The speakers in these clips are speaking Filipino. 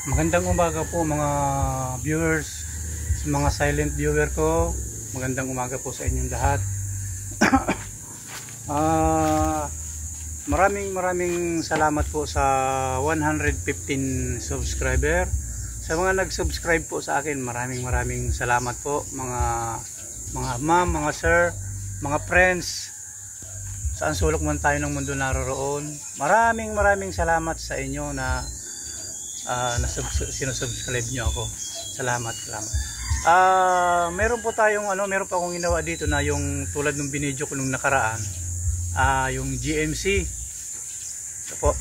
Magandang umaga po mga viewers, mga silent viewer ko. Magandang umaga po sa inyong lahat. Maraming salamat po sa 115 subscriber. Sa mga nag-subscribe po sa akin, maraming salamat po mga ma'am, mga sir, mga friends. Saan sulok man tayo ng mundo naroroon. Maraming salamat sa inyo na sinusubscribe nyo ako. Salamat. Meron po tayong meron pa akong ginawa dito na yung tulad ng binidyo ko nung nakaraan. Yung GMC. Ito po.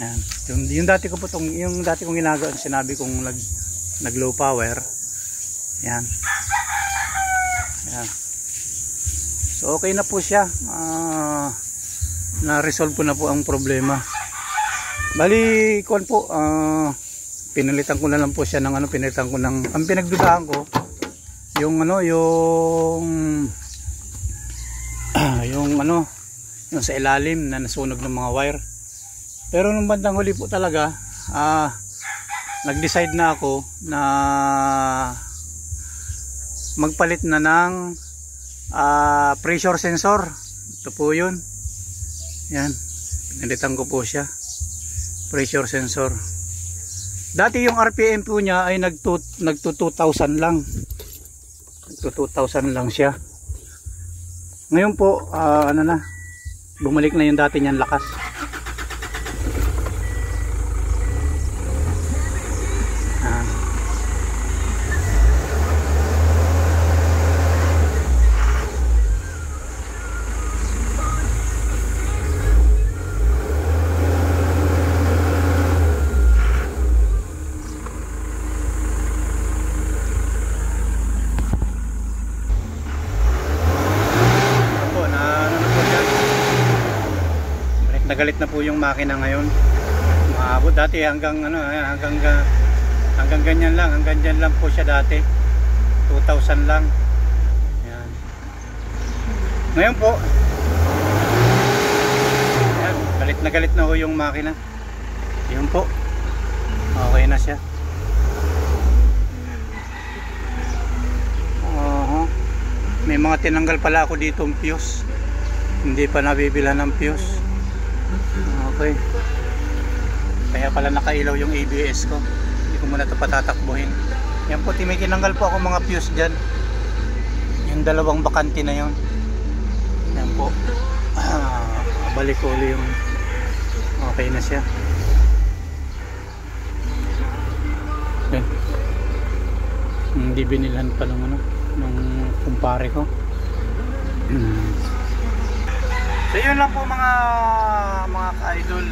Yan. Yung dati ko po yung dati kong ginagawa, sinabi kong nag low power. Yan. Yan. So okay na po siya. Na-resolve ko na po ang problema. Bali, kuwan po, pinalitan ko na lang po siya ng pinalitan ko ng, ang pinagdudahan ko, yung yung sa ilalim na nasunog ng mga wire. Pero nung bandang huli po talaga, nag-decide na ako na magpalit na ng pressure sensor. Ito po yun. Yan, pinalitan ko po siya. Pressure sensor. Dati yung RPM po niya ay nagto 2,000 lang. Nagto 2,000 lang siya. Ngayon po, bumalik na yung dati niyang lakas. Nagalit na po yung makina ngayon. Maabot dati hanggang ganyan lang, hanggang dyan lang po siya dati. 2,000 lang. Yan. Ngayon po, yan, galit na po yung makina. Yun po. Okay na siya. May mga tinanggal pala ako dito ng fuse. Hindi pa nabibilhan ng fuse. Okay. Kaya pala nakailaw yung ABS ko. Hindi ko muna ito patatakbuhin. Yan po, tinanggal po ako mga fuse dyan. Yung dalawang bakante na yun. Yan po. Balik ko ulit yung okay na siya. Yan. Hindi binilan pa nung kumpare ko. So yun lang po mga ka-idol.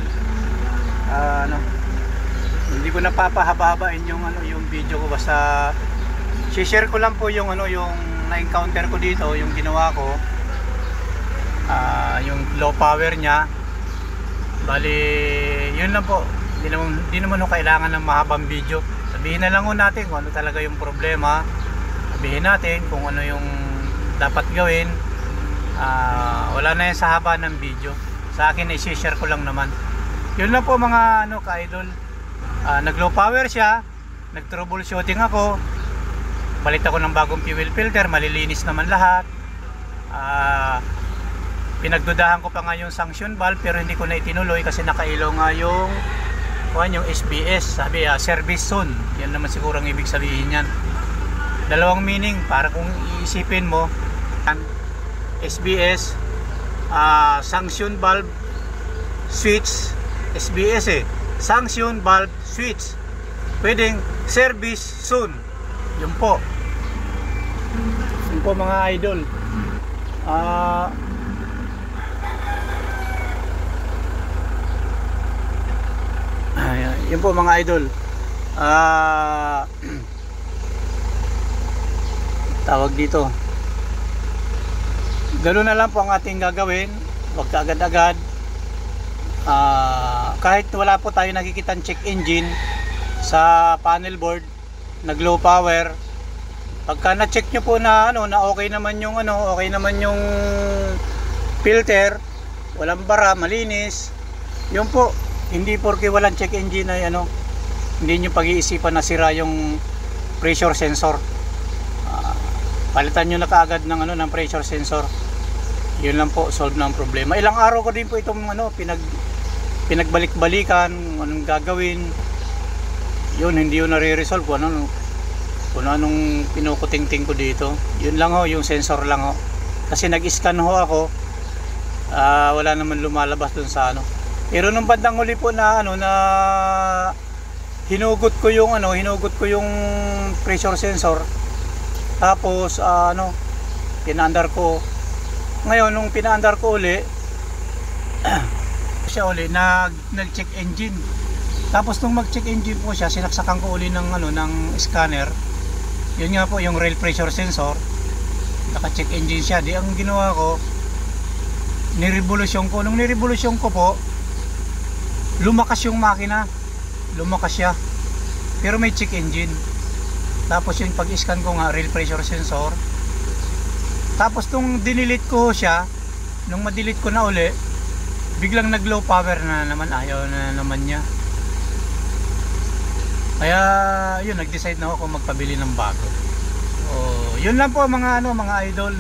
Hindi ko napapahaba-habain yung video ko, basta share ko lang po yung yung na-encounter ko dito, yung ginawa ko. Yung low power niya. Bali, yun lang po. Hindi naman kailangan ng mahabang video. Sabihin na lang natin kung ano talaga yung problema. Sabihin natin kung ano yung dapat gawin. Wala na yan sa haba ng video. Sa akin i-share ko lang naman. Yun lang po mga ka-idol. Nag low power siya, nag troubleshooting ako, palit ako ng bagong fuel filter, malilinis naman lahat. Pinagdudahan ko pa nga yung sanction valve, pero hindi ko na itinuloy kasi nakailaw nga yung SBS. Sabi service soon. Yan naman siguro ang ibig sabihin yan. Dalawang meaning para kung iisipin mo, SBS, sanction valve switch, SBS sanction valve switch, pwedeng service soon. Yun po mga idol. Yun po mga idol. Tawag dito, ganoon na lang po ang ating gagawin. Huwag ka agad-agad. Kahit wala po tayo nakikitang check engine sa panel board, nag low power, pagka na-check nyo po na na okay naman yung okay naman yung filter, walang bara, malinis, yun po. Hindi porke walang check engine ay hindi nyo pag-iisipan na sira yung pressure sensor. Palitan nyo na kaagad ng ng pressure sensor. Yun lang po, solve na ang problema. Ilang araw ko din po itong pinagbalik-balikan, anong gagawin. Yun, hindi yun nare-resolve kung anong pinukuting-ting ko dito. Yun lang ho, yung sensor lang ho. Kasi nag-scan ho ako, wala naman lumalabas dun sa Pero nung bandang huli po na na hinugot ko yung pressure sensor. Tapos pinaandar ko. Ngayon nung pinaandar ko uli, siya uli nag-check engine. Tapos nung mag-check engine po siya, sinaksakan ko uli ng scanner. Yun nga po yung rail pressure sensor. Naka-check engine siya. Di ang ginawa ko, nirevolusyon ko. Nung nirevolusyon ko po, lumakas yung makina. Lumakas siya. Pero may check engine. Tapos yung pag-scan ko nga, rail pressure sensor. Tapos nung dinilit ko siya, nung ma-delete ko na uli, biglang nag-low power na naman. Ayaw na naman niya. Kaya yun, nag-decide na ako kung magpabili ng bago. Yun lang po mga idol.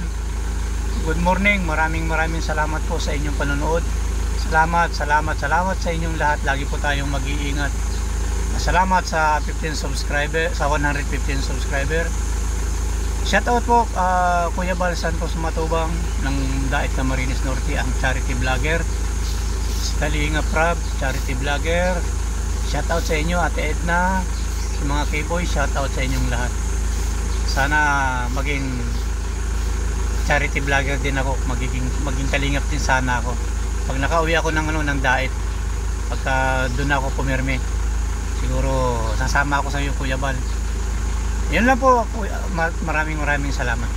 Good morning. Maraming salamat po sa inyong panonood. Salamat sa inyong lahat. Lagi po tayong mag-iingat. Salamat sa 115 subscriber. Shoutout po Kuya Bal Santos Matubang ng Dait Camarines Norte, ang charity vlogger. Si Kalinga Prab, charity vlogger. Shoutout sa inyo, Ate Edna, sa mga K-boy, shoutout sa inyong lahat. Sana maging charity vlogger din ako, maging kalingap din sana ako. Pag nakauwi ako ng Dait, pagka doon ako pumirme, siguro sasama ako sa iyo, Kuya Bal. Yun lang po, maraming salamat.